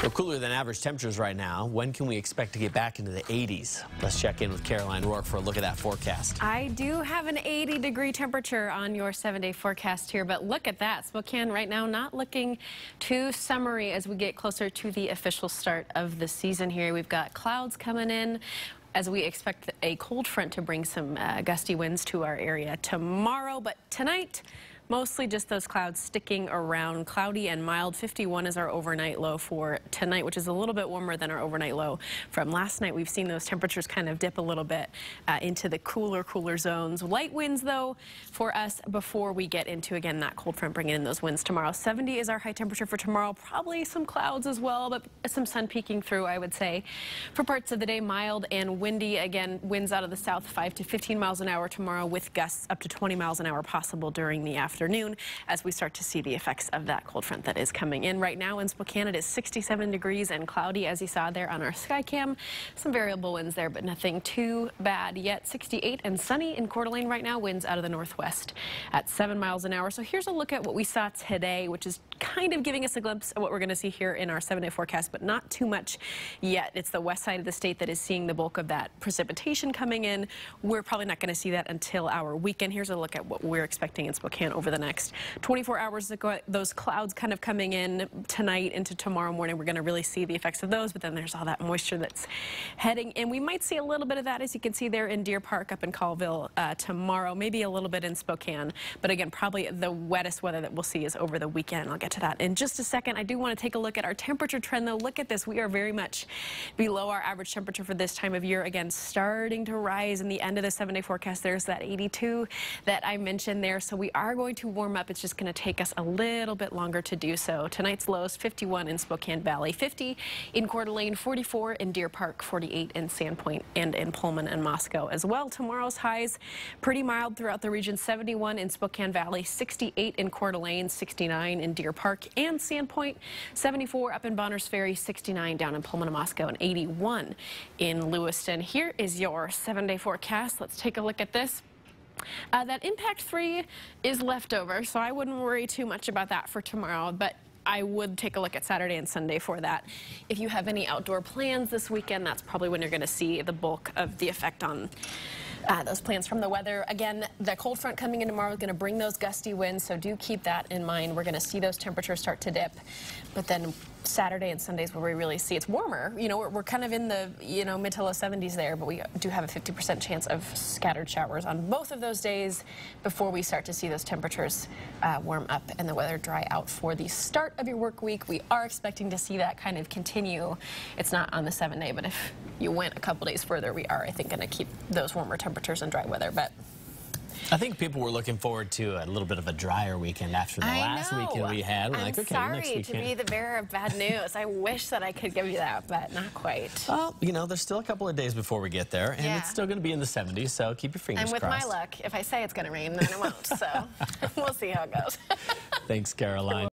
Well, cooler than average temperatures right now. When can we expect to get back into the 80s? Let's check in with Caroline Rourke for a look at that forecast. I do have an 80-degree temperature on your 7-day forecast here, but look at that. Spokane right now not looking too summery as we get closer to the official start of the season here. We've got clouds coming in as we expect a cold front to bring some gusty winds to our area tomorrow, but tonight, mostly just those clouds sticking around. Cloudy and mild. 51 is our overnight low for tonight, which is a little bit warmer than our overnight low from last night. We've seen those temperatures kind of dip a little bit into the cooler zones. Light winds, though, for us before we get into, again, that cold front bringing in those winds tomorrow. 70 is our high temperature for tomorrow. Probably some clouds as well, but some sun peeking through, I would say. For parts of the day, mild and windy. Again, winds out of the south, 5 to 15 miles an hour tomorrow, with gusts up to 20 miles an hour possible during the afternoon as we start to see the effects of that cold front that is coming in. Right now in Spokane, it is 67 degrees and cloudy, as you saw there on our sky cam. Some variable winds there, but nothing too bad yet. 68 and sunny in Coeur d'Alene right now. Winds out of the northwest at 7 miles an hour. So here's a look at what we saw today, which is kind of giving us a glimpse of what we're going to see here in our 7-day forecast, but not too much yet. It's the west side of the state that is seeing the bulk of that precipitation coming in. We're probably not going to see that until our weekend. Here's a look at what we're expecting in Spokane over the next 24 hours ago. Those clouds kind of coming in tonight into tomorrow morning. We're going to really see the effects of those, but then there's all that moisture that's heading in. We might see a little bit of that, as you can see there in Deer Park up in Colville tomorrow, maybe a little bit in Spokane, but again, probably the wettest weather that we'll see is over the weekend. I'll get to that in just a second. I do want to take a look at our temperature trend, though. Look at this. We are very much below our average temperature for this time of year. Again, starting to rise in the end of the 7-day forecast. There's that 82 that I mentioned there, so we are going to warm up. It's just going to take us a little bit longer to do so. Tonight's lows, 51 in Spokane Valley, 50 in Coeur d'Alene, 44 in Deer Park, 48 in Sandpoint, and in Pullman and Moscow as well. Tomorrow's highs pretty mild throughout the region, 71 in Spokane Valley, 68 in Coeur d'Alene, 69 in Deer Park and Sandpoint, 74 up in Bonners Ferry, 69 down in Pullman and Moscow, and 81 in Lewiston. Here is your 7-day forecast. Let's take a look at this. That impact 3 is leftover, so I wouldn't worry too much about that for tomorrow, but I would take a look at Saturday and Sunday for that. If you have any outdoor plans this weekend, that's probably when you're going to see the bulk of the effect on those plans from the weather. Again, the cold front coming in tomorrow is going to bring those gusty winds, so do keep that in mind. We're going to see those temperatures start to dip, but then Saturday and Sundays where we really see it's warmer. You know, we're kind of in the, mid to low 70s there, but we do have a 50% chance of scattered showers on both of those days before we start to see those temperatures warm up and the weather dry out for the start of your work week. We are expecting to see that kind of continue. It's not on the 7-day, but if you went a couple days further, we are, I think, going to keep those warmer temperatures and dry weather. But I think people were looking forward to a little bit of a drier weekend after the last weekend we had. We're like, okay, next weekend. I'm sorry to be the bearer of bad news. I wish that I could give you that, but not quite. Well, there's still a couple of days before we get there, and it's still going to be in the 70s, so keep your fingers crossed. And with my luck, if I say it's going to rain, then it won't, so we'll see how it goes. Thanks, Caroline.